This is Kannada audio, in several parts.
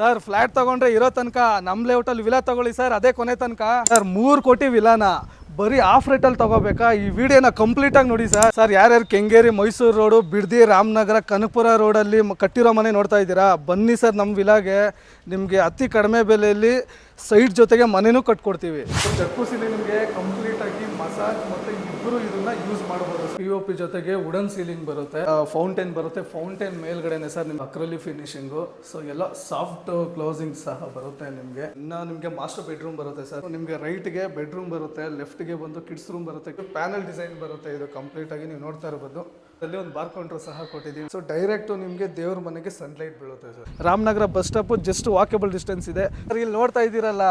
ಸರ್ ಫ್ಲಾಟ್ ತಗೊಂಡ್ರೆ ಇರೋ ತನಕ ನಮ್ಮ ಲೇಔಟಲ್ಲಿ ವಿಲಾ ತಗೊಳ್ಳಿ ಸರ್, ಅದೇ ಕೊನೆ ತನಕ ಸರ್ 3 ಕೋಟಿ ವಿಲಾನ ಬರೀ ಆಫ್ ರೇಟಲ್ಲಿ ತಗೋಬೇಕಾ? ಈ ವಿಡಿಯೋನ ಕಂಪ್ಲೀಟಾಗಿ ನೋಡಿ ಸರ್. ಸರ್ ಯಾರ್ಯಾರು ಕೆಂಗೇರಿ ಮೈಸೂರು ರೋಡು, ಬಿಡದಿ, ರಾಮನಗರ, ಕನಕಪುರ ರೋಡಲ್ಲಿ ಕಟ್ಟಿರೋ ಮನೆ ನೋಡ್ತಾ ಇದ್ದೀರಾ, ಬನ್ನಿ ಸರ್ ನಮ್ಮ ವಿಲಾಗೆ. ನಿಮಗೆ ಅತಿ ಕಡಿಮೆ ಬೆಲೆಯಲ್ಲಿ ಸೈಟ್ ಜೊತೆಗೆ ಮನೆನೂ ಕಟ್ಕೊಡ್ತೀವಿ. ಜಕ್ಕೂಸಿಲಿ ನಿಮಗೆ ಕಂಪ್ಲೀಟಾಗಿ ಮಸಾಜ್ ಮತ್ತು ಇಬ್ಬರು ಇದನ್ನ ಯೂಸ್ ಮಾಡ್ಬೋದು. POP ಜೊತೆಗೆ ವುಡನ್ ಸೀಲಿಂಗ್ ಬರುತ್ತೆ, ಫೌಂಟೇನ್ ಬರುತ್ತೆ. ಫೌಂಟೇನ್ ಮೇಲ್ಗಡೆನೆ ಸರ್ ನಿಮ್ಗೆ ಅಕ್ರಲಿ ಫಿನಿಶಿಂಗು. ಸೊ ಎಲ್ಲ ಸಾಫ್ಟ್ ಕ್ಲೋಸಿಂಗ್ ಸಹ ಬರುತ್ತೆ ನಿಮಗೆ. ಇನ್ನು ನಿಮಗೆ ಮಾಸ್ಟರ್ ಬೆಡ್ರೂಮ್ ಬರುತ್ತೆ ಸರ್. ನಿಮಗೆ ರೈಟ್ಗೆ ಬೆಡ್ರೂಮ್ ಬರುತ್ತೆ, ಲೆಫ್ಟ್ಗೆ ಬಂದು ಕಿಡ್ಸ್ ರೂಮ್ ಬರುತ್ತೆ. ಪ್ಯಾನಲ್ ಡಿಸೈನ್ ಬರುತ್ತೆ. ಇದು ಕಂಪ್ಲೀಟ್ ಆಗಿ ನೀವು ನೋಡ್ತಾ ಇರ್ಬೋದು. ಅಲ್ಲಿ ಒಂದು ಬಾರ್ ಕೌಂಟರ್ ಸಹ ಕೊಟ್ಟಿದ್ದೀವಿ. ಸೊ ಡೈರೆಕ್ಟ್ ನಿಮಗೆ ದೇವ್ರ ಮನೆಗೆ ಸನ್ಲೈಟ್ ಬೀಳುತ್ತೆ sir. Ramanagara bus stop just walkable distance ಇದೆ ಸರ್. ಇಲ್ಲಿ ನೋಡ್ತಾ ಇದ್ದೀರಲ್ಲ,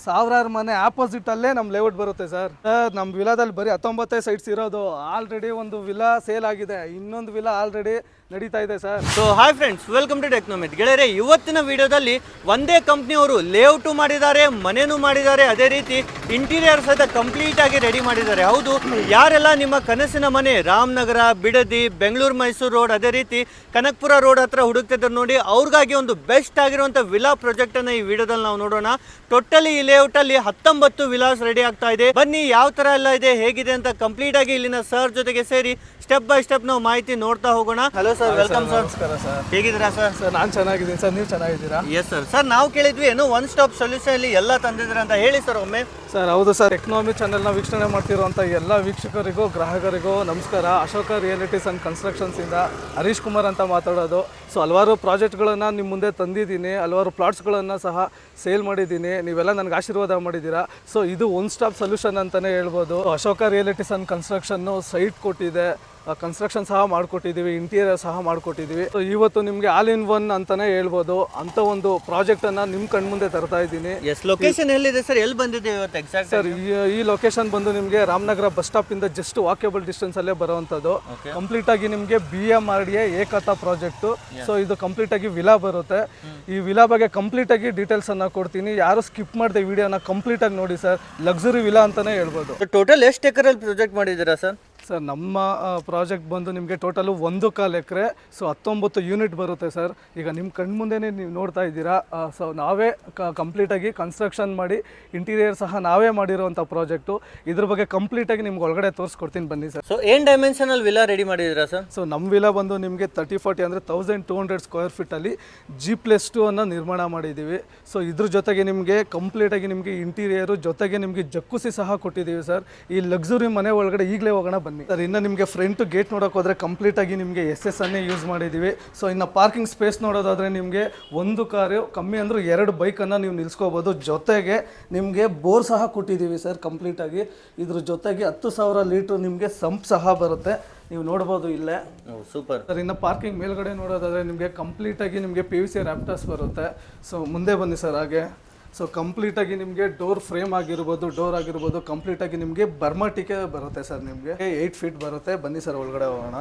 ಸಾವಿರಾರು ಮನೆ ಆಪೋಸಿಟ್ ಅಲ್ಲೇ ನಮ್ಮ ಲೇಔಟ್ ಬರುತ್ತೆ ಸರ್. ನಮ್ಮ ವಿಲಾದಲ್ಲಿ ಬರೀ 19 ಸೈಟ್ಸ್ ಇರೋದು. ಆಲ್ರೆಡಿ ಒಂದು ವಿಲಾ ಸೇಲ್ ಆಗಿದೆ, ಇನ್ನೊಂದು ವಿಲಾ ಆಲ್ರೆಡಿ ನಡೀತಾ ಇದೆ sir. So hi friends, welcome to Technomet. ಗೆಳೆಯರೆ, ಇವತ್ತಿನ ವಿಡಿಯೋದಲ್ಲಿ ಒಂದೇ ಕಂಪ್ನಿಯವರು ಲೇಔಟು ಮಾಡಿದ್ದಾರೆ, ಮನೆನೂ ಮಾಡಿದ್ದಾರೆ, ಅದೇ ರೀತಿ ಇಂಟೀರಿಯರ್ ಸಹಿತ ಕಂಪ್ಲೀಟ್ ಆಗಿ ರೆಡಿ ಮಾಡಿದ್ದಾರೆ. ಹೌದು, ಯಾರೆಲ್ಲ ನಿಮ್ಮ ಕನಸಿನ ಮನೆ ರಾಮನಗರ, ಬಿಡದಿ, ಬೆಂಗಳೂರು ಮೈಸೂರು ರೋಡ್, ಅದೇ ರೀತಿ ಕನಕಪುರ ರೋಡ್ ಹತ್ರ ಹುಡುಕ್ತಿದ್ದಾರೆ ನೋಡಿ, ಅವ್ರಿಗಾಗಿ ಒಂದು ಬೆಸ್ಟ್ ಆಗಿರುವಂಥ ವಿಲಾ ಪ್ರಾಜೆಕ್ಟ್ ಅನ್ನ ಈ ವಿಡಿಯೋದಲ್ಲಿ ನಾವು ನೋಡೋಣ. ಟೋಟಲಿ ಈ ಲೇಔಟ್ ಅಲ್ಲಿ 19 ವಿಲಾಸ್ ರೆಡಿ ಆಗ್ತಾ ಇದೆ. ಬನ್ನಿ ಯಾವ ತರ ಎಲ್ಲ ಇದೆ, ಹೇಗಿದೆ ಅಂತ ಕಂಪ್ಲೀಟ್ ಆಗಿ ಇಲ್ಲಿನ ಸರ್ ಜೊತೆಗೆ ಸೇರಿ ಸ್ಟೆಪ್ ಬೈ ಸ್ಟೆಪ್ ನಾವು ಮಾಹಿತಿ ನೋಡ್ತಾ ಹೋಗೋಣ. Hello sir, welcome sir. ನಮಸ್ಕಾರ ಸರ್, ಹೇಗಿದ್ದೀರಾ ಸರ್? ಸರ್ ನಾನು ಚೆನ್ನಾಗಿದ್ದೀನಿ ಸರ್, ನೀವು ಚೆನ್ನಾಗಿದ್ದೀರಾ? Yes sir. ಸರ್ ನಾವು ಕೇಳಿದ್ವಿ ಏನೋ ಒನ್ ಸ್ಟಾಪ್ ಸೊಲ್ಯೂಷನ್ ಅಲ್ಲಿ ಎಲ್ಲ ತಂದಿದ್ದೀರಾ ಅಂತ, ಹೇಳಿ ಸರ್ ಒಮ್ಮೆ. ಸರ್ ಹೌದು ಸರ್, ಎಕನಾಮಿ ಚಾನೆಲ್ನ ವೀಕ್ಷಣೆ ಮಾಡ್ತಿರುವಂಥ ಎಲ್ಲ ವೀಕ್ಷಕರಿಗೂ ಗ್ರಾಹಕರಿಗೂ ನಮಸ್ಕಾರ. ಅಶೋಕ ರಿಯಾಲಿಟೀಸ್ ಆ್ಯಂಡ್ ಕನ್ಸ್ಟ್ರಕ್ಷನ್ಸಿಂದ ಹರೀಶ್ ಕುಮಾರ್ ಅಂತ ಮಾತಾಡೋದು. ಸೊ ಹಲವಾರು ಪ್ರಾಜೆಕ್ಟ್ಗಳನ್ನು ನಿಮ್ಮ ಮುಂದೆ ತಂದಿದ್ದೀನಿ, ಹಲವಾರು ಪ್ಲಾಟ್ಸ್ಗಳನ್ನು ಸಹ ಸೇಲ್ ಮಾಡಿದ್ದೀನಿ. ನೀವೆಲ್ಲ ನನಗೆ ಆಶೀರ್ವಾದ ಮಾಡಿದ್ದೀರಾ. ಸೊ ಇದು ಒನ್ ಸ್ಟಾಪ್ ಸೊಲ್ಯೂಷನ್ ಅಂತಲೇ ಹೇಳ್ಬೋದು. Ashoka realities and construction site ಕೊಟ್ಟಿದೆ, ಕನ್ಸ್ಟ್ರಕ್ಷನ್ ಸಹ ಮಾಡಿಕೊಟ್ಟಿದ್ದೀವಿ, ಇಂಟೀರಿಯರ್ ಸಹ ಮಾಡಿಕೊಟ್ಟಿದ್ದೀವಿ. ಸೊ ಇವತ್ತು ನಿಮಗೆ ಆಲ್ ಇನ್ ಒನ್ ಅಂತಲೇ ಹೇಳ್ಬೋದು. ಅಂಥ ಒಂದು ಪ್ರಾಜೆಕ್ಟನ್ನು ನಿಮ್ಮ ಕಣ್ಮುಂದೆ ತರ್ತಾ ಇದ್ದೀನಿ. ಎಸ್, ಲೊಕೇಶನ್ ಎಲ್ಲಿದೆ ಸರ್? ಎಲ್ಲಿ ಬಂದಿದೆ ಇವತ್ತು ಎಕ್ಸಾಕ್ಟ್? ಸರ್ ಈ ಲೊಕೇಶನ್ ಬಂದು ನಿಮಗೆ ರಾಮನಗರ ಬಸ್ ಸ್ಟಾಪಿಂದ ಜಸ್ಟ್ ವಾಕೇಬಲ್ ಡಿಸ್ಟೆನ್ಸಲ್ಲೇ ಬರುವಂಥದ್ದು. ಕಂಪ್ಲೀಟಾಗಿ ನಿಮಗೆ BMRDA ಏಕತಾ ಪ್ರಾಜೆಕ್ಟು. ಸೊ ಇದು ಕಂಪ್ಲೀಟಾಗಿ ವಿಲಾ ಬರುತ್ತೆ. ಈ ವಿಲಾ ಬಗ್ಗೆ ಕಂಪ್ಲೀಟಾಗಿ ಡೀಟೇಲ್ಸನ್ನು ಕೊಡ್ತೀನಿ. ಯಾರು ಸ್ಕಿಪ್ ಮಾಡಿದೆ ವಿಡಿಯೋನ ಕಂಪ್ಲೀಟಾಗಿ ನೋಡಿ ಸರ್. ಲಕ್ಸುರಿ ವಿಲಾ ಅಂತಲೇ ಹೇಳ್ಬೋದು. ಟೋಟಲ್ ಎಷ್ಟು ಎಕರೆಲ್ಲಿ ಪ್ರಾಜೆಕ್ಟ್ ಮಾಡಿದ್ದೀರಾ ಸರ್? ಸರ್ ನಮ್ಮ ಪ್ರಾಜೆಕ್ಟ್ ಬಂದು ನಿಮಗೆ ಟೋಟಲು 1.25 ಎಕರೆ. ಸೊ 19 ಯೂನಿಟ್ ಬರುತ್ತೆ ಸರ್. ಈಗ ನಿಮ್ಮ ಕಣ್ಮುಂದೆನೇ ನೀವು ನೋಡ್ತಾ ಇದ್ದೀರಾ. ಸೊ ನಾವೇ ಕಂಪ್ಲೀಟಾಗಿ ಕನ್ಸ್ಟ್ರಕ್ಷನ್ ಮಾಡಿ ಇಂಟೀರಿಯರ್ ಸಹ ನಾವೇ ಮಾಡಿರೋವಂಥ ಪ್ರಾಜೆಕ್ಟು. ಇದ್ರ ಬಗ್ಗೆ ಕಂಪ್ಲೀಟಾಗಿ ನಿಮ್ಗೆ ಒಳಗಡೆ ತೋರಿಸ್ಕೊಡ್ತೀನಿ ಬನ್ನಿ ಸರ್. ಸೊ ಏನು ಡೈಮೆನ್ಷನಲ್ಲಿ ವಿಲಾ ರೆಡಿ ಮಾಡಿದ್ದೀರಾ ಸರ್? ಸೊ ನಮ್ಮ ವಿಲಾ ಬಂದು ನಿಮಗೆ 30-40 ಅಂದರೆ 1200 ಸ್ಕ್ವೇರ್ ಫೀಟಲ್ಲಿ G+2 ಅನ್ನು ನಿರ್ಮಾಣ ಮಾಡಿದ್ದೀವಿ. ಸೊ ಇದ್ರ ಜೊತೆಗೆ ನಿಮಗೆ ಕಂಪ್ಲೀಟಾಗಿ ನಿಮಗೆ ಇಂಟೀರಿಯರು ಜೊತೆಗೆ ನಿಮಗೆ ಜಕ್ಕೂಸಿ ಸಹ ಕೊಟ್ಟಿದ್ದೀವಿ ಸರ್. ಈ ಲಕ್ಸುರಿ ಮನೆ ಒಳಗಡೆ ಈಗಲೇ ಹೋಗೋಣ ಬನ್ನಿ ಸರ್. ಇನ್ನು ನಿಮಗೆ ಫ್ರಂಟ್ ಗೇಟ್ ನೋಡೋಕೆ ಹೋದರೆ ಕಂಪ್ಲೀಟಾಗಿ ನಿಮಗೆ SS ಅನ್ನೇ ಯೂಸ್ ಮಾಡಿದ್ದೀವಿ. ಸೊ ಇನ್ನು ಪಾರ್ಕಿಂಗ್ ಸ್ಪೇಸ್ ನೋಡೋದಾದರೆ ನಿಮಗೆ ಒಂದು ಕಾರು ಕಮ್ಮಿ ಅಂದರೂ 2 ಬೈಕನ್ನು ನೀವು ನಿಲ್ಲಿಸ್ಕೋಬೋದು. ಜೊತೆಗೆ ನಿಮಗೆ ಬೋರ್ ಸಹ ಕೊಟ್ಟಿದ್ದೀವಿ ಸರ್ ಕಂಪ್ಲೀಟಾಗಿ. ಇದ್ರ ಜೊತೆಗೆ 10,000 ಲೀಟ್ರ್ ನಿಮಗೆ ಸಂಪ್ ಸಹ ಬರುತ್ತೆ, ನೀವು ನೋಡ್ಬೋದು ಇಲ್ಲೇ. Super sir. ಇನ್ನು ಪಾರ್ಕಿಂಗ್ ಮೇಲ್ಗಡೆ ನೋಡೋದಾದರೆ ನಿಮಗೆ ಕಂಪ್ಲೀಟಾಗಿ ನಿಮಗೆ PVC ರ್ಯಾಪ್ಟರ್ಸ್ ಬರುತ್ತೆ. ಸೊ ಮುಂದೆ ಬನ್ನಿ ಸರ್ ಹಾಗೆ. ಸೊ ಕಂಪ್ಲೀಟಾಗಿ ನಿಮಗೆ ಡೋರ್ ಫ್ರೇಮ್ ಆಗಿರ್ಬೋದು, ಡೋರ್ ಆಗಿರ್ಬೋದು, ಕಂಪ್ಲೀಟಾಗಿ ನಿಮಗೆ ಬರ್ಮಾಟಿಕೆ ಬರುತ್ತೆ ಸರ್. ನಿಮಗೆ 8 ಫೀಟ್ ಬರುತ್ತೆ. ಬನ್ನಿ ಸರ್ ಒಳಗಡೆ ಹೋಗೋಣ.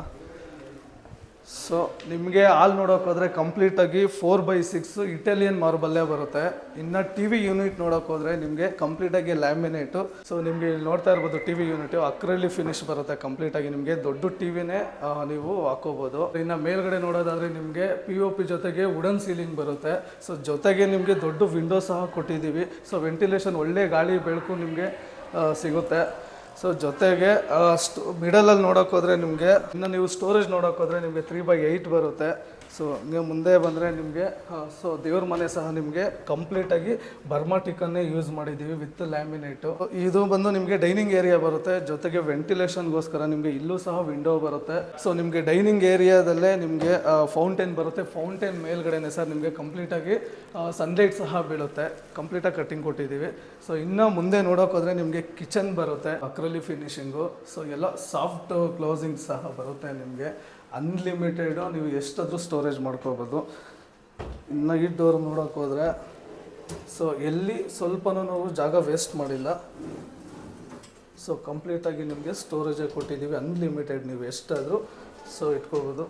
ಸೊ ನಿಮಗೆ ಹಾಲ್ ನೋಡೋಕೆ ಹೋದರೆ ಕಂಪ್ಲೀಟಾಗಿ 4/6 ಇಟಾಲಿಯನ್ ಮಾರ್ಬಲ್ಲೇ ಬರುತ್ತೆ. ಇನ್ನು TV ಯೂನಿಟ್ ನೋಡೋಕೆ ಹೋದರೆ ನಿಮಗೆ ಕಂಪ್ಲೀಟಾಗಿ ಲ್ಯಾಮಿನೇಟು. ಸೊ ನಿಮಗೆ ಇಲ್ಲಿ ನೋಡ್ತಾ ಇರ್ಬೋದು TV ಯೂನಿಟು ಅಕ್ರಲಿ ಫಿನಿಶ್ ಬರುತ್ತೆ. ಕಂಪ್ಲೀಟಾಗಿ ನಿಮಗೆ ದೊಡ್ಡ TVನೇ ನೀವು ಹಾಕೋಬೋದು. ಇನ್ನು ಮೇಲ್ಗಡೆ ನೋಡೋದಾದರೆ ನಿಮಗೆ POP ಜೊತೆಗೆ ವುಡನ್ ಸೀಲಿಂಗ್ ಬರುತ್ತೆ. ಸೊ ಜೊತೆಗೆ ನಿಮಗೆ ದೊಡ್ಡ ವಿಂಡೋ ಸಹ ಕೊಟ್ಟಿದ್ದೀವಿ. ಸೊ ವೆಂಟಿಲೇಷನ್ ಒಳ್ಳೆ ಗಾಳಿ ಬೆಳಕು ನಿಮಗೆ ಸಿಗುತ್ತೆ. ಸೊ ಜೊತೆಗೆ ಮಿಡಲಲ್ಲಿ ನೋಡೋಕೆ ಹೋದರೆ ನಿಮಗೆ ಇನ್ನು ನೀವು ಸ್ಟೋರೇಜ್ ನೋಡೋಕೆ ಹೋದರೆ ನಿಮಗೆ 3/8 ಬರುತ್ತೆ. ಸೊ ನೀವು ಮುಂದೆ ಬಂದರೆ ನಿಮಗೆ ಸೊ ದೇವ್ರ ಮನೆ ಸಹ ನಿಮಗೆ ಕಂಪ್ಲೀಟಾಗಿ ಬರ್ಮಾಟಿಕನ್ನೇ ಯೂಸ್ ಮಾಡಿದ್ದೀವಿ ವಿತ್ ಲ್ಯಾಮಿನೇಟು. ಇದು ಬಂದು ನಿಮಗೆ ಡೈನಿಂಗ್ ಏರಿಯಾ ಬರುತ್ತೆ. ಜೊತೆಗೆ ವೆಂಟಿಲೇಷನ್ಗೋಸ್ಕರ ನಿಮಗೆ ಇಲ್ಲೂ ಸಹ ವಿಂಡೋ ಬರುತ್ತೆ. ಸೊ ನಿಮಗೆ ಡೈನಿಂಗ್ ಏರಿಯಾದಲ್ಲೇ ನಿಮಗೆ ಫೌಂಟೇನ್ ಬರುತ್ತೆ. ಫೌಂಟೇನ್ ಮೇಲ್ಗಡೆನೆ ಸರ್ ನಿಮಗೆ ಕಂಪ್ಲೀಟಾಗಿ ಸನ್ಲೈಟ್ ಸಹ ಬೀಳುತ್ತೆ. ಕಂಪ್ಲೀಟಾಗಿ ಕಟ್ಟಿಂಗ್ ಕೊಟ್ಟಿದ್ದೀವಿ. ಸೊ ಇನ್ನು ಮುಂದೆ ನೋಡೋಕೆ ಹೋದರೆ ನಿಮಗೆ ಕಿಚನ್ ಬರುತ್ತೆ, ಅಕ್ರಲಿ ಫಿನಿಶಿಂಗು. ಸೊ ಎಲ್ಲ ಸಾಫ್ಟ್ ಕ್ಲೋಸಿಂಗ್ ಸಹ ಬರುತ್ತೆ ನಿಮಗೆ. ಅನ್ಲಿಮಿಟೆಡು, ನೀವು ಎಷ್ಟಾದರೂ ಸ್ಟೋರೇಜ್ ಮಾಡ್ಕೋಬೋದು. ಇನ್ನು ಈ ಡೋರ್ ನೋಡೋಕೆ ಹೋದರೆ ಸೊ ಎಲ್ಲಿ ಸ್ವಲ್ಪನೂ ನಾವು ಜಾಗ ವೇಸ್ಟ್ ಮಾಡಿಲ್ಲ. ಸೊ ಕಂಪ್ಲೀಟಾಗಿ ನಿಮಗೆ ಸ್ಟೋರೇಜೇ ಕೊಟ್ಟಿದ್ದೀವಿ. ಅನ್ಲಿಮಿಟೆಡ್, ನೀವು ಎಷ್ಟಾದರೂ ಸೊ ಇಟ್ಕೋಬೋದು.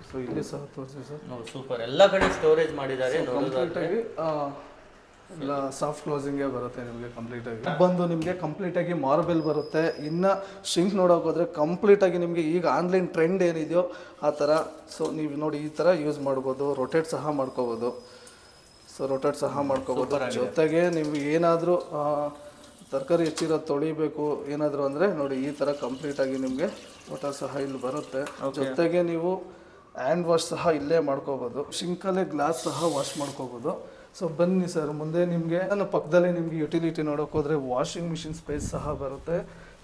ಸೊ ಇಲ್ಲಿ ಸಹ ತೋರಿಸಿ ಸರ್. ಸೂಪರ್, ಎಲ್ಲ ಕಡೆ ಸ್ಟೋರೇಜ್ ಮಾಡಿದ್ದಾರೆ. ಕಂಪ್ಲೀಟಾಗಿ ಇಲ್ಲ ಸಾಫ್ಟ್ ಕ್ಲೋಸಿಂಗೇ ಬರುತ್ತೆ ನಿಮಗೆ. ಕಂಪ್ಲೀಟಾಗಿ ಬಂದು ನಿಮಗೆ ಕಂಪ್ಲೀಟಾಗಿ ಮಾರ್ಬಲ್ ಬರುತ್ತೆ. ಇನ್ನು ಶಿಂಕ್ ನೋಡೋಕೆ ಹೋದರೆ ಕಂಪ್ಲೀಟಾಗಿ ನಿಮಗೆ ಈಗ ಆನ್ಲೈನ್ ಟ್ರೆಂಡ್ ಏನಿದೆಯೋ ಆ ಥರ. ಸೊ ನೀವು ನೋಡಿ ಈ ಥರ ಯೂಸ್ ಮಾಡ್ಬೋದು, ರೊಟೇಟ್ ಸಹ ಮಾಡ್ಕೋಬೋದು. ಸೊ ರೊಟೇಟ್ ಸಹ ಮಾಡ್ಕೋಬೋದು. ಜೊತೆಗೆ ನೀವು ಏನಾದರೂ ತರಕಾರಿ ಹೆಚ್ಚಿರೋದು ತೊಳಿಬೇಕು ಏನಾದರೂ ಅಂದರೆ ನೋಡಿ ಈ ಥರ ಕಂಪ್ಲೀಟಾಗಿ ನಿಮಗೆ ವಾಟರ್ ಸಹ ಇಲ್ಲಿ ಬರುತ್ತೆ. ಜೊತೆಗೆ ನೀವು ಹ್ಯಾಂಡ್ ವಾಶ್ ಸಹ ಇಲ್ಲೇ ಮಾಡ್ಕೋಬೋದು. ಶಿಂಕಲ್ಲೇ ಗ್ಲಾಸ್ ಸಹ ವಾಶ್ ಮಾಡ್ಕೋಬೋದು. ಸೊ ಬನ್ನಿ ಸರ್ ಮುಂದೆ ನಿಮಗೆ ನನ್ನ ಪಕ್ಕದಲ್ಲೇ ನಿಮಗೆ ಯುಟಿಲಿಟಿ ನೋಡೋಕೆ ಹೋದರೆ ವಾಷಿಂಗ್ ಮಿಷಿನ್ ಸ್ಪೇಸ್ ಸಹ ಬರುತ್ತೆ.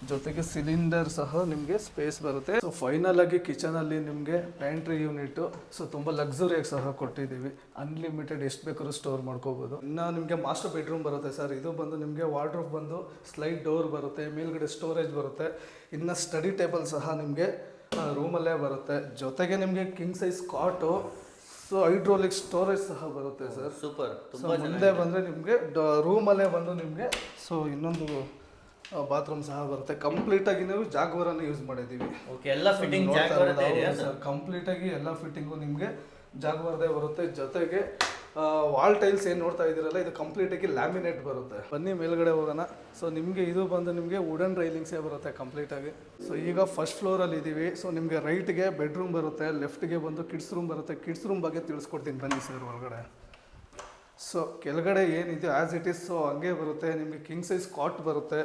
ಜೊತೆಗೆ ಸಿಲಿಂಡರ್ ಸಹ ನಿಮಗೆ ಸ್ಪೇಸ್ ಬರುತ್ತೆ. ಸೊ ಫೈನಲ್ ಆಗಿ ಕಿಚನಲ್ಲಿ ನಿಮಗೆ ಪ್ಯಾಂಟ್ರಿ ಯೂನಿಟ್ ಸೊ ತುಂಬ ಲಕ್ಸುರಿಯಾಗಿ ಸಹ ಕೊಟ್ಟಿದ್ದೀವಿ. ಅನ್ಲಿಮಿಟೆಡ್ ಎಷ್ಟು ಬೇಕಾದ್ರೂ ಸ್ಟೋರ್ ಮಾಡ್ಕೋಬೋದು. ಇನ್ನು ನಿಮಗೆ ಮಾಸ್ಟರ್ ಬೆಡ್ರೂಮ್ ಬರುತ್ತೆ ಸರ್. ಇದು ಬಂದು ನಿಮಗೆ ವಾರ್ಡ್ರೋಬ್ ಬಂದು ಸ್ಲೈಡ್ ಡೋರ್ ಬರುತ್ತೆ, ಮೇಲ್ಗಡೆ ಸ್ಟೋರೇಜ್ ಬರುತ್ತೆ. ಇನ್ನು ಸ್ಟಡಿ ಟೇಬಲ್ ಸಹ ನಿಮಗೆ ರೂಮಲ್ಲೇ ಬರುತ್ತೆ. ಜೊತೆಗೆ ನಿಮಗೆ ಕಿಂಗ್ ಸೈಜ್ ಕಾಟು ಸೊ ಹೈಡ್ರೋಲಿಕ್ ಸ್ಟೋರೇಜ್ ಸಹ ಬರುತ್ತೆ ಸರ್. ಸೂಪರ್. ಸೊ ಮುಂದೆ ಬಂದರೆ ನಿಮಗೆ ರೂಮಲ್ಲೇ ಬಂದು ನಿಮಗೆ ಸೊ ಇನ್ನೊಂದು ಬಾತ್ರೂಮ್ ಸಹ ಬರುತ್ತೆ. ಕಂಪ್ಲೀಟಾಗಿ ನಾವು ಜಾಗ್ವಾರನ್ನು ಯೂಸ್ ಮಾಡಿದ್ದೀವಿ. ಓಕೆ, ಎಲ್ಲ ಫಿಟ್ಟಿಂಗ್ ಜಾಗ್ವಾರದೇ ಇದೆ ಸರ್. ಕಂಪ್ಲೀಟಾಗಿ ಎಲ್ಲ ಫಿಟ್ಟಿಂಗು ನಿಮಗೆ ಜಾಗ್ವಾರದೇ ಬರುತ್ತೆ. ಜೊತೆಗೆ ವಾಲ್ ಟೈಲ್ಸ್ ಏನು ನೋಡ್ತಾ ಇದ್ದೀರಲ್ಲ ಇದು ಕಂಪ್ಲೀಟಾಗಿ ಲ್ಯಾಮಿನೇಟ್ ಬರುತ್ತೆ. ಬನ್ನಿ ಮೇಲ್ಗಡೆ ಹೋಗೋಣ. ಸೊ ನಿಮಗೆ ಇದು ಬಂದು ನಿಮಗೆ ವುಡನ್ ರೈಲಿಂಗ್ಸೇ ಬರುತ್ತೆ ಕಂಪ್ಲೀಟಾಗಿ. ಸೊ ಈಗ ಫಸ್ಟ್ ಫ್ಲೋರಲ್ಲಿ ಇದ್ದೀವಿ. ಸೊ ನಿಮಗೆ ರೈಟ್ಗೆ ಬೆಡ್ರೂಮ್ ಬರುತ್ತೆ, ಲೆಫ್ಟ್ಗೆ ಬಂದು ಕಿಡ್ಸ್ ರೂಮ್ ಬರುತ್ತೆ. ಕಿಡ್ಸ್ ರೂಮ್ ಬಗ್ಗೆ ತಿಳಿಸ್ಕೊಡ್ತೀನಿ ಬನ್ನಿ ಸರ್ ಒಳಗಡೆ. ಸೊ ಕೆಳಗಡೆ ಏನಿದೆ ಆ್ಯಸ್ ಇಟ್ ಈಸ್ ಸೊ ಹಂಗೆ ಬರುತ್ತೆ. ನಿಮಗೆ ಕಿಂಗ್ ಸೈಜ್ ಕಾಟ್ ಬರುತ್ತೆ.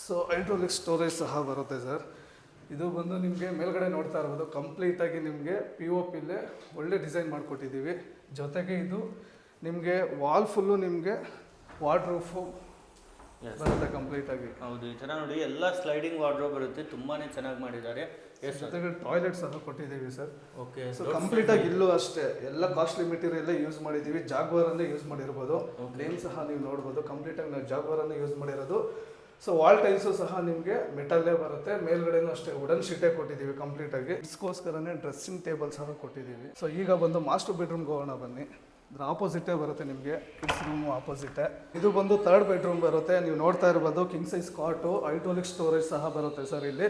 ಸೊ ಹೈಡ್ರೋಲಿಕ್ ಸ್ಟೋರೇಜ್ ಸಹ ಬರುತ್ತೆ ಸರ್. ಇದು ಬಂದು ನಿಮಗೆ ಮೇಲ್ಗಡೆ ನೋಡ್ತಾ ಇರ್ಬೋದು ಕಂಪ್ಲೀಟಾಗಿ ನಿಮಗೆ POPಲೇ ಒಳ್ಳೆ ಡಿಸೈನ್ ಮಾಡಿಕೊಟ್ಟಿದ್ದೀವಿ. ಜೊತೆಗೆ ಇದು ನಿಮಗೆ ವಾಲ್ ಫುಲ್ಲು ನಿಮಗೆ ವಾರ್ಡ್ರೋಫು ಬರುತ್ತೆ ಕಂಪ್ಲೀಟಾಗಿ. ಹೌದು, ಈ ಥರ ನೋಡಿ ಎಲ್ಲ ಸ್ಲೈಡಿಂಗ್ ವಾರ್ಡ್ರೋಬ್ ಬರುತ್ತೆ. ತುಂಬಾ ಚೆನ್ನಾಗಿ ಮಾಡಿದ್ದಾರೆ. ಜೊತೆಗೆ ಟಾಯ್ಲೆಟ್ ಸಹ ಕೊಟ್ಟಿದ್ದೀವಿ ಸರ್. ಓಕೆ, ಸೊ ಕಂಪ್ಲೀಟಾಗಿ ಇಲ್ಲೂ ಅಷ್ಟೇ ಎಲ್ಲ ಕಾಸ್ಟ್ಲಿ ಮೆಟೀರಿಯಲ್ಲೇ ಯೂಸ್ ಮಾಡಿದ್ದೀವಿ. ಜಾಗ್ವಾರನ್ನೇ ಯೂಸ್ ಮಾಡಿರ್ಬೋದು. ನೇಮ್ ಸಹ ನೀವು ನೋಡ್ಬೋದು. ಕಂಪ್ಲೀಟಾಗಿ ನಾವು ಜಾಗ್ವಾರನ್ನೇ ಯೂಸ್ ಮಾಡಿರೋದು. ಸೊ ವಾಲ್ ಟೈಲ್ಸು ಸಹ ನಿಮಗೆ ಮೆಟಲ್ಲೇ ಬರುತ್ತೆ. ಮೇಲ್ಗಡೆನೂ ಅಷ್ಟೇ ವುಡನ್ ಶೀಟೇ ಕೊಟ್ಟಿದ್ದೀವಿ ಕಂಪ್ಲೀಟಾಗಿ. ಇದಕ್ಕೋಸ್ಕರನೇ ಡ್ರೆಸ್ಸಿಂಗ್ ಟೇಬಲ್ ಸಹ ಕೊಟ್ಟಿದ್ದೀವಿ. ಸೊ ಈಗ ಬಂದು ಮಾಸ್ಟರ್ ಬೆಡ್ರೂಮ್ಗೆ ಹೋಗೋಣ ಬನ್ನಿ. ಅದ್ರ ಆಪೋಸಿಟೇ ಬರುತ್ತೆ ನಿಮಗೆ ಕಿಡ್ಸ್ ರೂಮು ಆಪೋಸಿಟೇ. ಇದು ಬಂದು ಥರ್ಡ್ ಬೆಡ್ರೂಮ್ ಬರುತ್ತೆ. ನೀವು ನೋಡ್ತಾ ಇರ್ಬೋದು ಕಿಂಗ್ ಸೈಜ್ ಕಾಟು, ಹೈಡ್ರೋಲಿಕ್ ಸ್ಟೋರೇಜ್ ಸಹ ಬರುತ್ತೆ ಸರ್ ಇಲ್ಲಿ.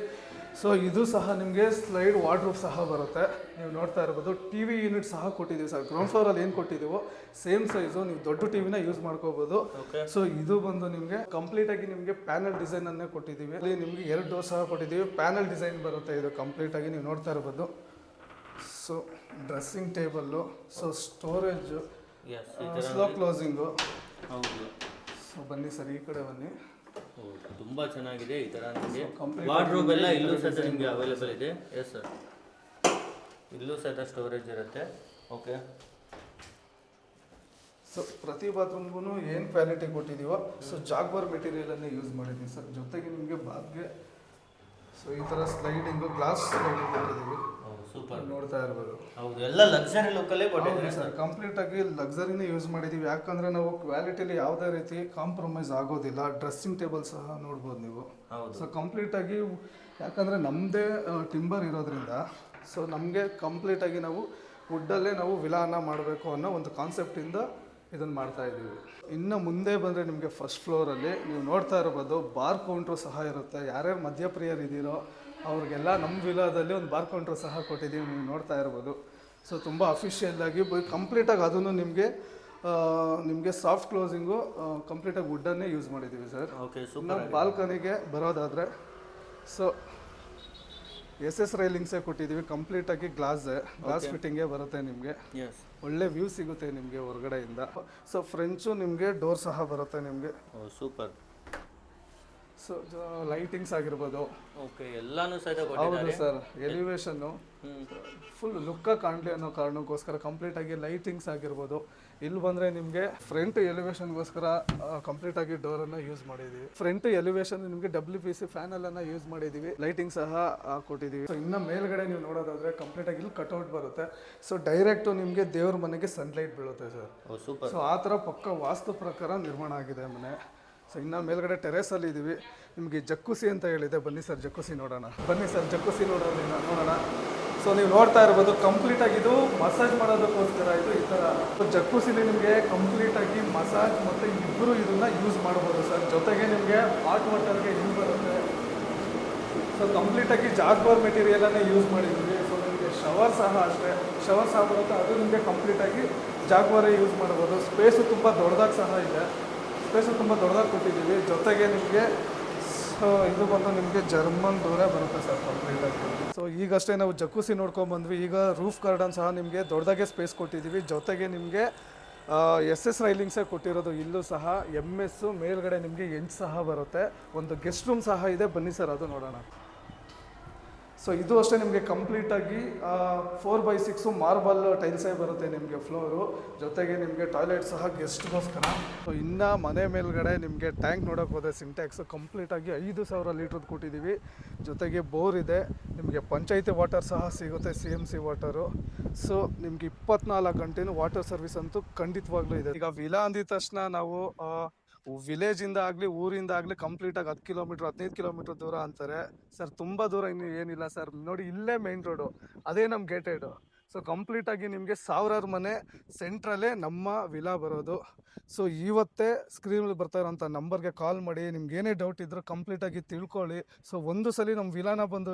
ಸೊ ಇದು ಸಹ ನಿಮಗೆ ಸ್ಲೈಡ್ ವಾರ್ಡ್ರೋಬ್ ಸಹ ಬರುತ್ತೆ. ನೀವು ನೋಡ್ತಾ ಇರ್ಬೋದು TV ಯೂನಿಟ್ ಸಹ ಕೊಟ್ಟಿದ್ದೀವಿ ಸರ್. ಗ್ರೌಂಡ್ ಫ್ಲೋರಲ್ಲಿ ಏನು ಕೊಟ್ಟಿದ್ದೀವೋ ಸೇಮ್ ಸೈಜು ನೀವು ದೊಡ್ಡ ಟಿವಿನ ಯೂಸ್ ಮಾಡ್ಕೋಬೋದು. ಸೊ ಇದು ಬಂದು ನಿಮಗೆ ಕಂಪ್ಲೀಟಾಗಿ ನಿಮಗೆ ಪ್ಯಾನಲ್ ಡಿಸೈನನ್ನೇ ಕೊಟ್ಟಿದ್ದೀವಿ. ಅಲ್ಲಿ ನಿಮಗೆ 2 ಡೋರ್ ಸಹ ಕೊಟ್ಟಿದ್ದೀವಿ. ಪ್ಯಾನಲ್ ಡಿಸೈನ್ ಬರುತ್ತೆ ಇದು ಕಂಪ್ಲೀಟಾಗಿ ನೀವು ನೋಡ್ತಾ ಇರ್ಬೋದು. So dressing table, so storage, slow closing. ಹೌದು. ಸೊ ಬನ್ನಿ ಸರ್ ಈ ಕಡೆ ಬನ್ನಿ. ತುಂಬಾ ಚೆನ್ನಾಗಿದೆ. ಈ ತರ ನಿಮಗೆ ವಾರ್ಡ್ರೋಬ್ ಎಲ್ಲ ಇಲ್ಲೂ ಸಹ ನಿಮಗೆ ಅವೈಲೇಬಲ್ ಇದೆ. ಎಸ್ ಸರ್, ಇಲ್ಲೂ ಸಹ ಸ್ಟೋರೇಜ್ ಇರುತ್ತೆ. ಓಕೆ. ಸೊ ಪ್ರತಿ ಬಾತ್ರೂಮ್ಗೂ ಏನು ಕ್ವಾಲಿಟಿ ಕೊಟ್ಟಿದ್ದೀವೋ ಸೊ ಜಾಗ್ವಾರ್ ಮೆಟೀರಿಯಲನ್ನೇ ಯೂಸ್ ಮಾಡಿದ್ದೀವಿ ಸರ್. ಜೊತೆಗೆ ನಿಮಗೆ ಬಾತ್ಗೆ ಸೊ ಈ ಥರ ಸ್ಲೈಡಿಂಗು, ಗ್ಲಾಸ್ ಸ್ಲೈಡಿಂಗ್ ಕೊಟ್ಟಿದ್ದೀವಿ. ಸೂಪರ್, ನೋಡ್ತಾ ಇರ್ಬೋದು. ಹೌದು, ಎಲ್ಲ ಲಕ್ಸರಿ ಲುಕ್ಕಲ್ಲೇ ಕೊಟ್ಟಿದ್ದೀವಿ ಸರ್. ಕಂಪ್ಲೀಟಾಗಿ ಲಕ್ಸರಿನೇ ಯೂಸ್ ಮಾಡಿದ್ದೀವಿ. ಯಾಕಂದರೆ ನಾವು ಕ್ವಾಲಿಟಿಲಿ ಯಾವುದೇ ರೀತಿ ಕಾಂಪ್ರಮೈಸ್ ಆಗೋದಿಲ್ಲ. ಡ್ರೆಸ್ಸಿಂಗ್ ಟೇಬಲ್ ಸಹ ನೋಡ್ಬೋದು ನೀವು. ಸೊ ಕಂಪ್ಲೀಟಾಗಿ ಯಾಕಂದರೆ ನಮ್ಮದೇ ಟಿಂಬರ್ ಇರೋದ್ರಿಂದ ಸೊ ನಮಗೆ ಕಂಪ್ಲೀಟಾಗಿ ನಾವು ವುಡ್ಡಲ್ಲೇ ನಾವು ವಿಲಾನ ಮಾಡಬೇಕು ಅನ್ನೋ ಒಂದು ಕಾನ್ಸೆಪ್ಟಿಂದ ಇದನ್ನು ಮಾಡ್ತಾ ಇದ್ದೀವಿ. ಇನ್ನು ಮುಂದೆ ಬಂದರೆ ನಿಮಗೆ ಫಸ್ಟ್ ಫ್ಲೋರಲ್ಲಿ ನೀವು ನೋಡ್ತಾ ಇರ್ಬೋದು ಬಾರ್ ಕೌಂಟ್ರು ಸಹ ಇರುತ್ತೆ. ಯಾರ್ಯಾರು ಮದ್ಯಪ್ರಿಯರು ಇದ್ದೀರೋ ಅವ್ರಿಗೆಲ್ಲ ನಮ್ಮ ವಿಲಾದಲ್ಲಿ ಒಂದು ಬಾರ್ ಕೌಂಟ್ರು ಸಹ ಕೊಟ್ಟಿದ್ದೀವಿ. ನೀವು ನೋಡ್ತಾ ಇರ್ಬೋದು. ಸೊ ತುಂಬ ಅಫಿಷಿಯಲ್ಲಾಗಿ ಕಂಪ್ಲೀಟಾಗಿ ಅದನ್ನು ನಿಮಗೆ ಸಾಫ್ಟ್ ಕ್ಲೋಸಿಂಗು ಕಂಪ್ಲೀಟಾಗಿ ವುಡ್ಡನ್ನೇ ಯೂಸ್ ಮಾಡಿದ್ದೀವಿ ಸರ್. ಓಕೆ. ನಮ್ಮ ಬಾಲ್ಕನಿಗೆ ಬರೋದಾದರೆ ಸೊ SS ರೈಲಿಂಗ್ಸೇ ಕೊಟ್ಟಿದ್ದೀವಿ. ಕಂಪ್ಲೀಟಾಗಿ ಗ್ಲಾಸ್ ಫಿಟ್ಟಿಂಗೇ ಬರುತ್ತೆ ನಿಮಗೆ. ಒಳ್ಳೆ ವ್ಯೂ ಸಿಗುತ್ತೆ ನಿಮಗೆ ಹೊರಗಡೆಯಿಂದ. ಸೊ ಫ್ರೆಂಚು ನಿಮಗೆ ಡೋರ್ ಸಹ ಬರುತ್ತೆ ನಿಮಗೆ. ಸೂಪರ್. ಸೊ ಲೈಟಿಂಗ್ಸ್ ಆಗಿರ್ಬೋದು. ಓಕೆ, ಎಲ್ಲಾನು ಸಹ ಹೌದು ಸರ್. ಎಲಿವೇಶನ್ನು ಫುಲ್ ಲುಕ್ಕಾಗಿ ಕಾಣಲಿ ಅನ್ನೋ ಕಾರಣಕ್ಕೋಸ್ಕರ ಕಂಪ್ಲೀಟಾಗಿ ಲೈಟಿಂಗ್ಸ್ ಆಗಿರ್ಬೋದು. ಇಲ್ಲಿ ಬಂದರೆ ನಿಮಗೆ ಫ್ರಂಟ್ ಎಲಿವೇಶನ್ಗೋಸ್ಕರ ಕಂಪ್ಲೀಟಾಗಿ ಡೋರನ್ನು ಯೂಸ್ ಮಾಡಿದ್ದೀವಿ. ಫ್ರಂಟ್ ಎಲಿವೇಶನ್ ನಿಮಗೆ WPC ಫ್ಯಾನಲನ್ನು ಯೂಸ್ ಮಾಡಿದ್ದೀವಿ. ಲೈಟಿಂಗ್ ಸಹ ಕೊಟ್ಟಿದ್ದೀವಿ. ಸೊ ಇನ್ನು ಮೇಲ್ಗಡೆ ನೀವು ನೋಡೋದಾದರೆ ಕಂಪ್ಲೀಟಾಗಿ ಇಲ್ಲಿ ಕಟ್ಔಟ್ ಬರುತ್ತೆ. ಸೊ ಡೈರೆಕ್ಟು ನಿಮಗೆ ದೇವ್ರ ಮನೆಗೆ ಸನ್ಲೈಟ್ ಬೀಳುತ್ತೆ ಸರ್. ಸೂಪರ್. ಸೊ ಆ ಥರ ಪಕ್ಕ ವಾಸ್ತು ಪ್ರಕಾರ ನಿರ್ಮಾಣ ಆಗಿದೆ ಮನೆ. ಸೊ ಇನ್ನು ಮೇಲ್ಗಡೆ ಟೆರೇಸಲ್ಲಿ ಇದ್ದೀವಿ. ನಿಮಗೆ ಜಕ್ಕುಸಿ ಅಂತ ಹೇಳಿದೆ. ಬನ್ನಿ ಸರ್ ಜಕ್ಕುಸಿ ನೋಡೋಣ. ಬನ್ನಿ ಸರ್ ಜಕ್ಕುಸಿ ನೋಡೋಣ. ಸೊ ನೀವು ನೋಡ್ತಾ ಇರ್ಬೋದು ಕಂಪ್ಲೀಟಾಗಿ ಇದು ಮಸಾಜ್ ಮಾಡೋದಕ್ಕೋಸ್ಕರ ಇದು ಈ ಥರ. ಜಕ್ಕುಸಿಲಿ ನಿಮಗೆ ಕಂಪ್ಲೀಟಾಗಿ ಮಸಾಜ್ ಮತ್ತು ಇಬ್ಬರು ಇದನ್ನು ಯೂಸ್ ಮಾಡ್ಬೋದು ಸರ್. ಜೊತೆಗೆ ನಿಮಗೆ ಹಾಟ್ ವಾಟರ್ಗೆ ಯೂಸ್ ಬರುತ್ತೆ. ಸೊ ಕಂಪ್ಲೀಟಾಗಿ ಜಾಗ್ವಾರ್ ಮೆಟೀರಿಯಲನ್ನೇ ಯೂಸ್ ಮಾಡಿದ್ದೀವಿ. ಸೊ ನಿಮಗೆ ಶವರ್ ಸಹ ಅಷ್ಟೇ. ಶವರ್ ಸಹ ಬರುತ್ತೆ. ಅದು ನಿಮಗೆ ಕಂಪ್ಲೀಟಾಗಿ ಜಾಗ್ವಾರೇ ಯೂಸ್ ಮಾಡ್ಬೋದು. ಸ್ಪೇಸು ತುಂಬ ದೊಡ್ಡದಾಗಿ ಸಹ ಇದೆ. ಸ್ಪೇಸು ತುಂಬ ದೊಡ್ಡದಾಗಿ ಕೊಟ್ಟಿದ್ದೀವಿ. ಜೊತೆಗೆ ನಿಮಗೆ ಸೊ ಇದು ಬಂದು ನಿಮಗೆ ಜರ್ಮನ್ ಡೋರೇ ಬರುತ್ತೆ ಸರ್ ಕಂಪ್ಲೀಟಾಗಿ. ಸೊ ಈಗಷ್ಟೇ ನಾವು ಜಕ್ಕುಸಿ ನೋಡ್ಕೊಂಬಂದ್ವಿ. ಈಗ ರೂಫ್ ಗಾರ್ಡನ್ ಸಹ ನಿಮಗೆ ದೊಡ್ಡದಾಗೆ ಸ್ಪೇಸ್ ಕೊಟ್ಟಿದ್ದೀವಿ. ಜೊತೆಗೆ ನಿಮಗೆ ಎಸ್ ಎಸ್ ರೈಲಿಂಗ್ಸೇ ಕೊಟ್ಟಿರೋದು. ಇಲ್ಲೂ ಸಹ MS ಮೇಲ್ಗಡೆ ನಿಮಗೆ ಎಂಟು ಸಹ ಬರುತ್ತೆ. ಒಂದು ಗೆಸ್ಟ್ ರೂಮ್ ಸಹ ಇದೆ, ಬನ್ನಿ ಸರ್ ಅದು ನೋಡೋಣ. ಸೊ ಇದು ಅಷ್ಟೇ ನಿಮಗೆ ಕಂಪ್ಲೀಟಾಗಿ 4x6 ಮಾರ್ಬಲ್ ಟೈಲ್ಸೇ ಬರುತ್ತೆ ನಿಮಗೆ ಫ್ಲೋರು. ಜೊತೆಗೆ ನಿಮಗೆ ಟಾಯ್ಲೆಟ್ ಸಹ ಗೆಸ್ಟ್ಗೋಸ್ಕರ. ಸೊ ಇನ್ನು ಮನೆ ಮೇಲ್ಗಡೆ ನಿಮಗೆ ಟ್ಯಾಂಕ್ ನೋಡೋಕೆ ಹೋದರೆ ಸಿಂಟ್ಯಾಕ್ಸ್ ಕಂಪ್ಲೀಟಾಗಿ 5,000 ಲೀಟ್ರದ್ದು ಕೊಟ್ಟಿದ್ದೀವಿ. ಜೊತೆಗೆ ಬೋರ್ ಇದೆ, ನಿಮಗೆ ಪಂಚಾಯತಿ ವಾಟರ್ ಸಹ ಸಿಗುತ್ತೆ, CMC ವಾಟರು. ಸೊ ನಿಮಗೆ 24 ಗಂಟೆನೂ ವಾಟರ್ ಸರ್ವಿಸ್ ಅಂತೂ ಖಂಡಿತವಾಗ್ಲೂ ಇದೆ. ಈಗ ವಿಲಾ ಅಂದಿದ ತಕ್ಷಣ ನಾವು ವಿಲೇಜಿಂದ ಆಗಲಿ ಊರಿಂದ ಆಗಲಿ ಕಂಪ್ಲೀಟಾಗಿ 10 ಕಿಲೋಮೀಟ್ರ್ 15 ಕಿಲೋಮೀಟ್ರ್ ದೂರ ಅಂತಾರೆ ಸರ್. ತುಂಬ ದೂರ ಇನ್ನೂ ಏನಿಲ್ಲ ಸರ್. ನೋಡಿ ಇಲ್ಲೇ ಮೇನ್ ರೋಡು, ಅದೇ ನಮ್ಮ ಗೇಟೆಡು. ಸೊ ಕಂಪ್ಲೀಟಾಗಿ ನಿಮಗೆ ಸಾವಿರಾರು ಮನೆ ಸೆಂಟ್ರಲ್ಲೇ ನಮ್ಮ ವಿಲಾ ಬರೋದು. ಸೊ ಇವತ್ತೇ ಸ್ಕ್ರೀನಲ್ಲಿ ಬರ್ತಾ ಇರೋಂಥ ನಂಬರ್ಗೆ ಕಾಲ್ ಮಾಡಿ, ನಿಮ್ಗೆ ಏನೇ ಡೌಟ್ ಇದ್ದರೂ ಕಂಪ್ಲೀಟಾಗಿ ತಿಳ್ಕೊಳ್ಳಿ. ಸೊ ಒಂದು ಸಲ ನಮ್ಮ ವಿಲಾನ ಬಂದು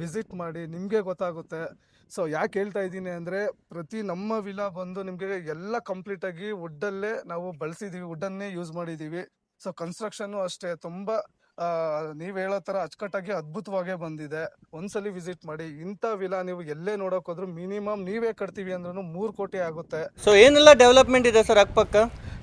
ವಿಸಿಟ್ ಮಾಡಿ, ನಿಮಗೆ ಗೊತ್ತಾಗುತ್ತೆ. ಸೊ ಯಾಕೆ ಹೇಳ್ತಾ ಇದ್ದೀನಿ ಅಂದರೆ, ಪ್ರತಿ ನಮ್ಮ ವಿಲಾ ಬಂದು ನಿಮಗೆ ಎಲ್ಲ ಕಂಪ್ಲೀಟಾಗಿ ವುಡ್ಡಲ್ಲೇ ನಾವು ಬಳಸಿದ್ದೀವಿ, ವುಡ್ಡನ್ನೇ ಯೂಸ್ ಮಾಡಿದ್ದೀವಿ. ಸೊ ಕನ್ಸ್ಟ್ರಕ್ಷನ್ನು ಅಷ್ಟೇ ತುಂಬ ನೀವು ಹೇಳೋ ಥರ ಅಚ್ಚುಕಟ್ಟಾಗಿ ಅದ್ಭುತವಾಗೇ ಬಂದಿದೆ. ಒಂದ್ಸಲಿ ವಿಸಿಟ್ ಮಾಡಿ. ಇಂಥ ವಿಲಾ ನೀವು ಎಲ್ಲೇ ನೋಡೋಕೆ ಹೋದ್ರೂ ಮಿನಿಮಮ್ ನೀವೇ ಕಟ್ತೀವಿ ಅಂದ್ರೂ 3 ಕೋಟಿ ಆಗುತ್ತೆ. ಸೊ ಏನೆಲ್ಲ ಡೆವಲಪ್ಮೆಂಟ್ ಇದೆ ಸರ್ ಅಕ್ಕಪಕ್ಕ?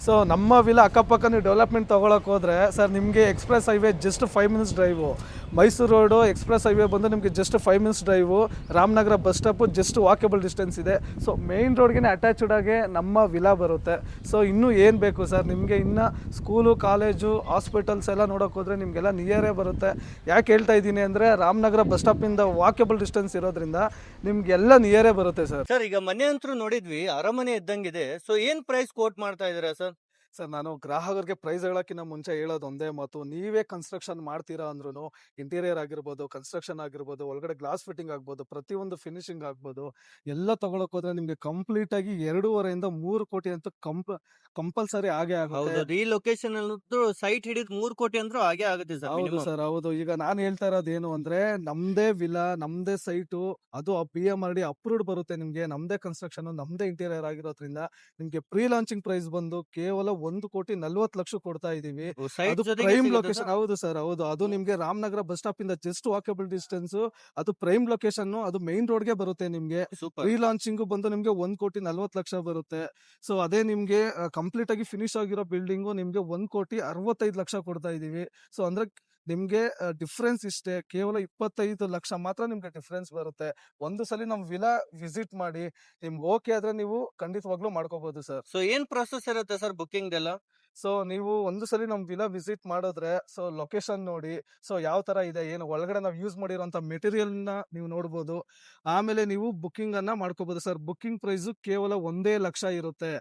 ಸೊ ನಮ್ಮ ವಿಲಾ ಅಕ್ಕಪಕ್ಕ ನೀವು ಡೆವಲಪ್ಮೆಂಟ್ ತೊಗೊಳಕ್ಕೆ ಹೋದರೆ ಸರ್, ನಿಮಗೆ express highway just 5 minutes drive. Mysuru road express highway ಬಂದು ನಿಮಗೆ just 5 minutes drive. Ramanagara bus stop just walkable distance ಇದೆ. ಸೊ ಮೇಯ್ನ್ ರೋಡ್ಗೆ ಅಟ್ಯಾಚ್ಡ್ ಆಗಿ ನಮ್ಮ ವಿಲಾ ಬರುತ್ತೆ. ಸೊ ಇನ್ನೂ ಏನು ಬೇಕು ಸರ್ ನಿಮಗೆ? ಇನ್ನು ಸ್ಕೂಲು, ಕಾಲೇಜು, ಹಾಸ್ಪಿಟಲ್ಸ್ ಎಲ್ಲ ನೋಡೋಕೆ ಹೋದರೆ ನಿಮಗೆಲ್ಲ ನಿಯರೇ ಬರುತ್ತೆ. ಯಾಕೆ ಹೇಳ್ತಾ ಇದ್ದೀನಿ ಅಂದರೆ, ರಾಮನಗರ ಬಸ್ ಸ್ಟಾಪಿಂದ ವಾಕೇಬಲ್ ಡಿಸ್ಟೆನ್ಸ್ ಇರೋದ್ರಿಂದ ನಿಮಗೆಲ್ಲ ನಿಯರೇ ಬರುತ್ತೆ ಸರ್. ಸರ್ ಈಗ ಮನೆ ಅಂತೂ ನೋಡಿದ್ವಿ, ಅರಮನೆ ಇದ್ದಂಗಿದೆ. ಸೊ ಏನ್ ಪ್ರೈಸ್ ಕೋಟ್ ಮಾಡ್ತಾ ಇದ್ದೀರಾ ಸರ್? ಸರ್ ನಾನು ಗ್ರಾಹಕರಿಗೆ ಪ್ರೈಸ್ ಹೇಳೋಕ್ಕಿಂತ ಮುಂಚೆ ಹೇಳೋದು ಒಂದೇ ಮಾತು, ನೀವೇ ಕನ್ಸ್ಟ್ರಕ್ಷನ್ ಮಾಡ್ತೀರಾ ಅಂದ್ರೂ ಇಂಟೀರಿಯರ್ ಆಗಿರ್ಬೋದು, ಕನ್ಸ್ಟ್ರಕ್ಷನ್ ಆಗಿರ್ಬೋದು, ಒಳಗಡೆ ಗ್ಲಾಸ್ ಫಿಟ್ಟಿಂಗ್ ಆಗ್ಬೋದು, ಪ್ರತಿಯೊಂದು ಫಿನಿಶಿಂಗ್ ಆಗ್ಬೋದು, ಎಲ್ಲ ತೊಗೊಳಕ್ಕೆ ಹೋದ್ರೆ ನಿಮಗೆ ಕಂಪ್ಲೀಟಾಗಿ 2.5 ಇಂದ 3 ಕೋಟಿ ಅಂತೂ ಕಂಪಲ್ಸರಿ ಆಗೇ ಆಗುತ್ತೆ. ಹೌದು, ಈ ಲೊಕೇಶನ್ ಅಂತೂ ಸೈಟ್ ಹಿಡಿದ್ 3 ಕೋಟಿ ಅಂದ್ರೂ ಹಾಗೆ ಆಗುತ್ತೆ ಸರ್. ಹೌದು ಸರ್, ಹೌದು. ಈಗ ನಾನು ಹೇಳ್ತಾ ಇರೋದು ಏನು ಅಂದ್ರೆ, ನಮ್ದೇ ವಿಲಾ, ನಮ್ದೇ ಸೈಟು, ಅದು PMRD ಅಪ್ರೂವ್ಡ್ ಬರುತ್ತೆ ನಿಮಗೆ. ನಮ್ದೇ ಕನ್ಸ್ಟ್ರಕ್ಷನ್, ನಮ್ದೇ ಇಂಟೀರಿಯರ್ ಆಗಿರೋದ್ರಿಂದ ನಿಮಗೆ ಪ್ರೀ ಲಾಂಚಿಂಗ್ ಪ್ರೈಸ್ ಬಂದು ಕೇವಲ 1,40,00,000 ಕೊಡ್ತಾ ಇದೀವಿ. ಸೈಟ್ ಅದು ಜೊತೆಗೆ ಪ್ರೈಮ್ ಸಿಗುತ್ತೆ ಲೊಕೇಶನ್. ಹೌದು ಸರ್, ಹೌದು. ಅದು ನಿಮ್ಗೆ ರಾಮನಗರ ಬಸ್ ಸ್ಟಾಪ್ ಇಂದ ಜಸ್ಟ್ ವಾಕೇಬಲ್ ಡಿಸ್ಟೆನ್ಸ್. ಅದು ಪ್ರೈಮ್ ಲೊಕೇಶನ್, ಅದು ಮೈನ್ ರೋಡ್ಗೆ ಬರುತ್ತೆ ನಿಮ್ಗೆ. ಸೂಪರ್. ಪ್ರೀ ಲಾಂಚಿಂಗ್ ಬಂದು ನಿಮ್ಗೆ 1,40,00,000 ಬರುತ್ತೆ. ಸೊ ಅದೇ ನಿಮ್ಗೆ ಕಂಪ್ಲೀಟ್ ಆಗಿ ಫಿನಿಶ್ ಆಗಿರೋ ಬಿಲ್ಡಿಂಗು ನಿಮ್ಗೆ 1,65,00,000 ಕೊಡ್ತಾ ಇದೀವಿ. ಸೊ ಅಂದ್ರೆ ನಿಮ್ಗೆ ಡಿಫ್ರೆನ್ಸ್ ಇಷ್ಟೇ, ಕೇವಲ 25 ಲಕ್ಷ ಮಾತ್ರ ನಿಮ್ಗೆ ಡಿಫ್ರೆನ್ಸ್ ಬರುತ್ತೆ. ಒಂದು ಸಲ ನಮ್ ವಿಲಾ ವಿಸಿಟ್ ಮಾಡಿ, ನಿಮ್ಗೆ ಓಕೆ ಆದ್ರೆ ನೀವು ಖಂಡಿತವಾಗ್ಲೂ ಮಾಡ್ಕೋಬಹುದು ಸರ್. ಸೊ ಏನ್ ಪ್ರೊಸೆಸ್ ಇರುತ್ತೆ ಸರ್ ಬುಕಿಂಗ್ ಎಲ್ಲ? ಸೊ ನೀವು ಒಂದು ಸಲ ನಮ್ ವಿಲಾ ವಿಸಿಟ್ ಮಾಡಿದ್ರೆ, ಸೊ ಲೊಕೇಶನ್ ನೋಡಿ, ಸೊ ಯಾವ ತರ ಇದೆ, ಏನು ಒಳಗಡೆ ನಾವು ಯೂಸ್ ಮಾಡಿರೋಂಥ ಮೆಟೀರಿಯಲ್ ನ ನೀವು ನೋಡ್ಬೋದು. ಆಮೇಲೆ ನೀವು ಬುಕಿಂಗ್ ಅನ್ನ ಮಾಡ್ಕೋಬಹುದು ಸರ್. ಬುಕಿಂಗ್ ಪ್ರೈಸ್ ಕೇವಲ 1,00,000 ಇರುತ್ತೆ.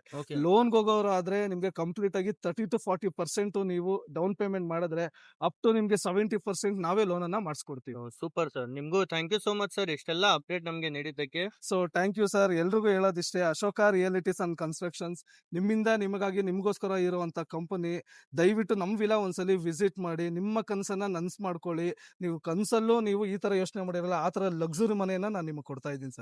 ಲೋನ್ಗೆ ಹೋಗೋರು ಆದ್ರೆ ನಿಮ್ಗೆ ಕಂಪ್ಲೀಟ್ ಆಗಿ 30 to 40% ನೀವು ಡೌನ್ ಪೇಮೆಂಟ್ ಮಾಡಿದ್ರೆ ಅಪ್ ಟು ನಿಮ್ಗೆ 70% ನಾವೇ ಲೋನ್ ಅನ್ನ ಮಾಡಿಸ್ಕೊಡ್ತೀವಿ. ಸೂಪರ್ ಸರ್, ನಿಮ್ಗೂ thank you so much sir, ಇಷ್ಟೆಲ್ಲ ಅಪ್ಡೇಟ್ ನಮ್ಗೆ ನೀಡಿದ್ದಕ್ಕೆ. So thank you sir. ಎಲ್ರಿಗೂ ಹೇಳೋದಿಷ್ಟೇ, ಅಶೋಕ ರಿಯಾಲಿಟೀಸ್ ಅಂಡ್ ಕನ್ಸ್ಟ್ರಕ್ಷನ್ಸ್ ನಿಮ್ಮಿಂದ ನಿಮಗಾಗಿ ನಿಮ್ಗೋಸ್ಕರ ಇರುವಂತ ಕಂಪನಿ. ದಯವಿಟ್ಟು ನಮ್ ವಿಲಾ ಒಂದ್ಸಲಿ ವಿಸಿಟ್ ಮಾಡಿ, ನಿಮ್ಮ ಕನ್ಸನ್ನ ನನ್ಸ್ ಮಾಡ್ಕೊಳ್ಳಿ. ನೀವು ಕನ್ಸಲ್ಲೂ ನೀವು ಈ ತರ ಯೋಚನೆ ಮಾಡಿರಲ್ಲ, ಆ ತರ ಲಕ್ಸುರಿ ಮನೆಯನ್ನ ನಾನು ನಿಮಗೆ ಕೊಡ್ತಾ ಇದ್ದೀನಿ ಸರ್.